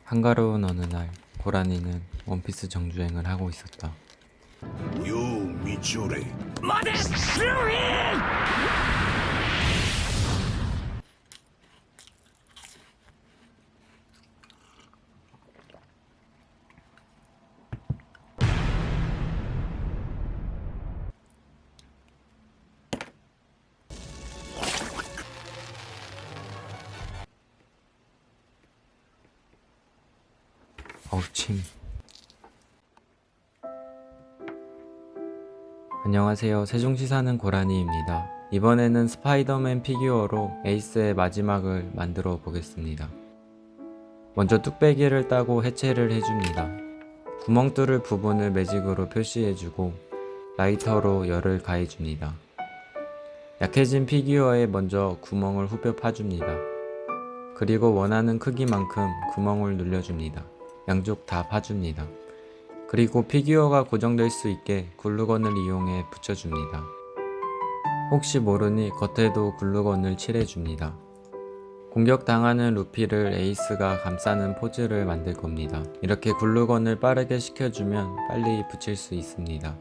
한가로운 어느 날 고라니는 원피스 정주행을 하고 있었다. 요 미초레 어우칭. 안녕하세요. 세종시 사는 고라니입니다. 이번에는 스파이더맨 피규어로 에이스의 마지막을 만들어 보겠습니다. 먼저 뚝배기를 따고 해체를 해줍니다. 구멍 뚫을 부분을 매직으로 표시해주고 라이터로 열을 가해줍니다. 약해진 피규어에 먼저 구멍을 후벼 파줍니다. 그리고 원하는 크기만큼 구멍을 눌려줍니다. 양쪽 다 파줍니다. 그리고 피규어가 고정될 수 있게 글루건을 이용해 붙여줍니다. 혹시 모르니 겉에도 글루건을 칠해줍니다. 공격당하는 루피를 에이스가 감싸는 포즈를 만들 겁니다. 이렇게 글루건을 빠르게 식혀주면 빨리 붙일 수 있습니다.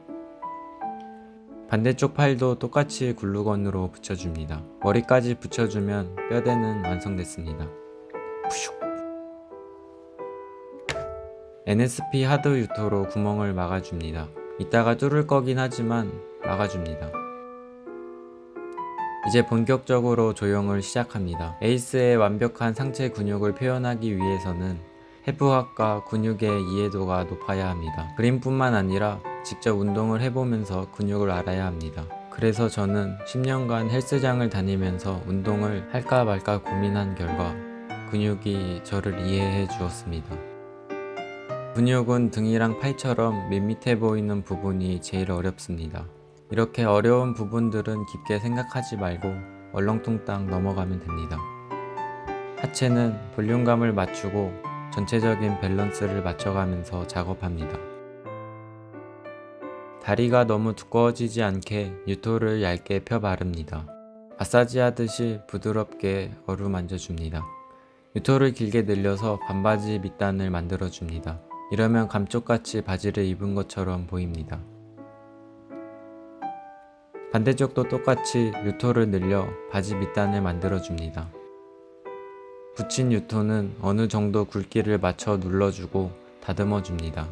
반대쪽 팔도 똑같이 글루건으로 붙여줍니다. 머리까지 붙여주면 뼈대는 완성됐습니다. 푸슉. NSP 하드 유토로 구멍을 막아줍니다. 이따가 뚫을 거긴 하지만 막아줍니다. 이제 본격적으로 조형을 시작합니다. 에이스의 완벽한 상체 근육을 표현하기 위해서는 해부학과 근육의 이해도가 높아야 합니다. 그림뿐만 아니라 직접 운동을 해보면서 근육을 알아야 합니다. 그래서 저는 10년간 헬스장을 다니면서 운동을 할까 말까 고민한 결과 근육이 저를 이해해 주었습니다. 근육은 등이랑 팔처럼 밋밋해 보이는 부분이 제일 어렵습니다. 이렇게 어려운 부분들은 깊게 생각하지 말고 얼렁뚱땅 넘어가면 됩니다. 하체는 볼륨감을 맞추고 전체적인 밸런스를 맞춰가면서 작업합니다. 다리가 너무 두꺼워지지 않게 유토를 얇게 펴 바릅니다. 마사지 하듯이 부드럽게 어루만져 줍니다. 유토를 길게 늘려서 반바지 밑단을 만들어 줍니다. 이러면 감쪽같이 바지를 입은 것처럼 보입니다. 반대쪽도 똑같이 유토를 늘려 바지 밑단을 만들어 줍니다. 붙인 유토는 어느 정도 굵기를 맞춰 눌러주고 다듬어 줍니다.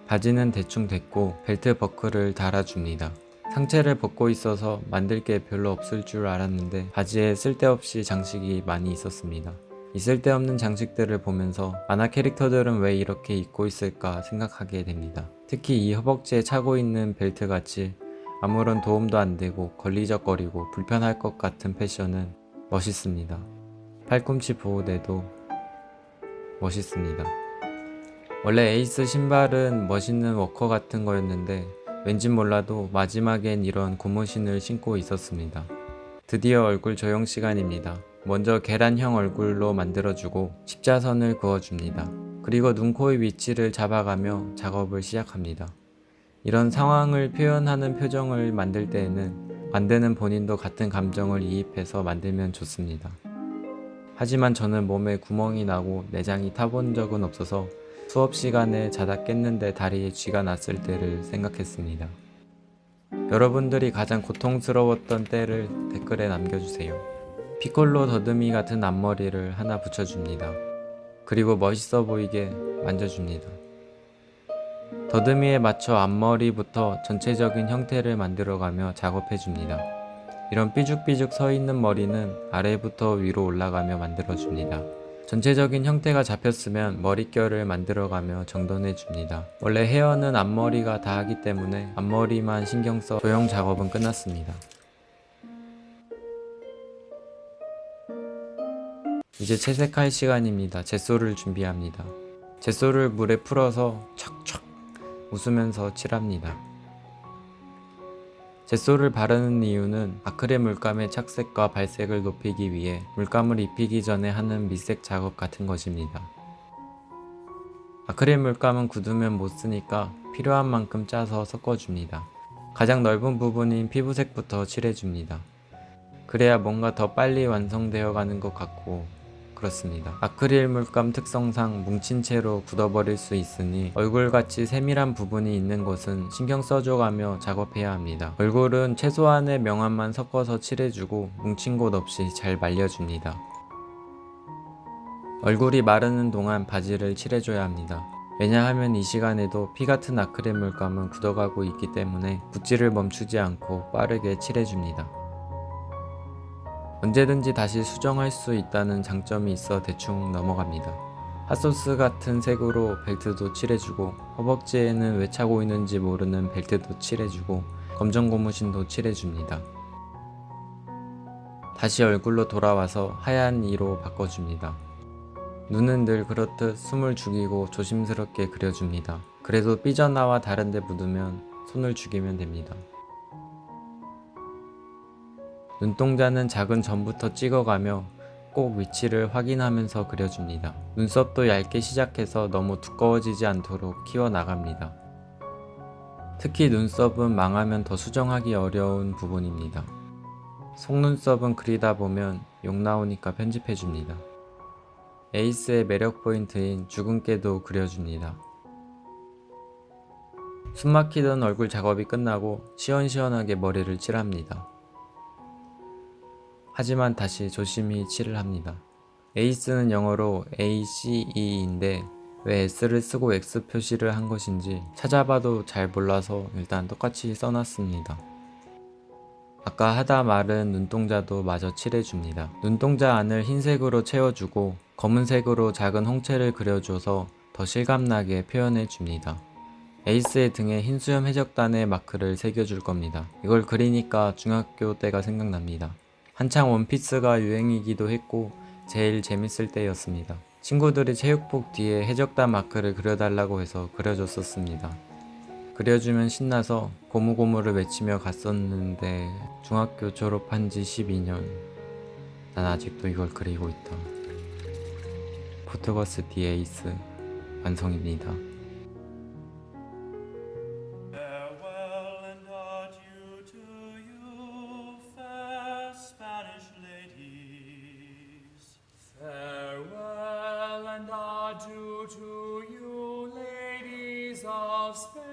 바지는 대충 됐고 벨트 버클을 달아줍니다. 상체를 벗고 있어서 만들 게 별로 없을 줄 알았는데 바지에 쓸데없이 장식이 많이 있었습니다. 이 쓸데없는 장식들을 보면서 만화 캐릭터들은 왜 이렇게 입고 있을까 생각하게 됩니다. 특히 이 허벅지에 차고 있는 벨트 같이 아무런 도움도 안 되고 걸리적거리고 불편할 것 같은 패션은 멋있습니다. 팔꿈치 보호대도 멋있습니다. 원래 에이스 신발은 멋있는 워커 같은 거였는데 왠진 몰라도 마지막엔 이런 고무신을 신고 있었습니다. 드디어 얼굴 조형 시간입니다. 먼저 계란형 얼굴로 만들어주고 십자선을 그어줍니다. 그리고 눈, 코의 위치를 잡아가며 작업을 시작합니다. 이런 상황을 표현하는 표정을 만들 때에는 만드는 본인도 같은 감정을 이입해서 만들면 좋습니다. 하지만 저는 몸에 구멍이 나고 내장이 타본 적은 없어서 수업 시간에 자다 깼는데 다리에 쥐가 났을 때를 생각했습니다. 여러분들이 가장 고통스러웠던 때를 댓글에 남겨주세요. 피콜로 더듬이 같은 앞머리를 하나 붙여줍니다. 그리고 멋있어 보이게 만져줍니다. 더듬이에 맞춰 앞머리부터 전체적인 형태를 만들어가며 작업해줍니다. 이런 삐죽삐죽 서 있는 머리는 아래부터 위로 올라가며 만들어줍니다. 전체적인 형태가 잡혔으면 머릿결을 만들어가며 정돈해줍니다. 원래 헤어는 앞머리가 다 하기 때문에 앞머리만 신경써 조형 작업은 끝났습니다. 이제 채색할 시간입니다. 젯소를 준비합니다. 젯소를 물에 풀어서 촥촥 웃으면서 칠합니다. 젯소를 바르는 이유는 아크릴 물감의 착색과 발색을 높이기 위해 물감을 입히기 전에 하는 밑색 작업 같은 것입니다. 아크릴 물감은 굳으면 못 쓰니까 필요한 만큼 짜서 섞어줍니다. 가장 넓은 부분인 피부색부터 칠해줍니다. 그래야 뭔가 더 빨리 완성되어 가는 것 같고 그렇습니다. 아크릴 물감 특성상 뭉친 채로 굳어버릴 수 있으니 얼굴같이 세밀한 부분이 있는 곳은 신경 써줘가며 작업해야 합니다. 얼굴은 최소한의 명암만 섞어서 칠해주고 뭉친 곳 없이 잘 말려줍니다. 얼굴이 마르는 동안 바지를 칠해줘야 합니다. 왜냐하면 이 시간에도 피 같은 아크릴 물감은 굳어가고 있기 때문에 붓질을 멈추지 않고 빠르게 칠해줍니다. 언제든지 다시 수정할 수 있다는 장점이 있어 대충 넘어갑니다. 핫소스 같은 색으로 벨트도 칠해주고 허벅지에는 왜 차고 있는지 모르는 벨트도 칠해주고 검정 고무신도 칠해줍니다. 다시 얼굴로 돌아와서 하얀 이로 바꿔줍니다. 눈은 늘 그렇듯 숨을 죽이고 조심스럽게 그려줍니다. 그래도 삐져나와 다른데 묻으면 손을 죽이면 됩니다. 눈동자는 작은 점부터 찍어가며 꼭 위치를 확인하면서 그려줍니다. 눈썹도 얇게 시작해서 너무 두꺼워지지 않도록 키워나갑니다. 특히 눈썹은 망하면 더 수정하기 어려운 부분입니다. 속눈썹은 그리다 보면 욕 나오니까 편집해줍니다. 에이스의 매력 포인트인 주근깨도 그려줍니다. 숨막히던 얼굴 작업이 끝나고 시원시원하게 머리를 칠합니다. 하지만 다시 조심히 칠을 합니다. 에이스는 영어로 ACE인데 왜 S를 쓰고 X 표시를 한 것인지 찾아봐도 잘 몰라서 일단 똑같이 써놨습니다. 아까 하다 말은 눈동자도 마저 칠해줍니다. 눈동자 안을 흰색으로 채워주고 검은색으로 작은 홍채를 그려줘서 더 실감나게 표현해줍니다. 에이스의 등에 흰 수염 해적단의 마크를 새겨줄 겁니다. 이걸 그리니까 중학교 때가 생각납니다. 한창 원피스가 유행이기도 했고 제일 재밌을 때였습니다. 친구들이 체육복 뒤에 해적단 마크를 그려달라고 해서 그려줬었습니다. 그려주면 신나서 고무고무를 외치며 갔었는데 중학교 졸업한 지 12년. 난 아직도 이걸 그리고 있다. 포트거스 디 에이스 완성입니다. Farewell and adieu to you, fair Spanish ladies. Farewell and adieu to you, ladies of Spain.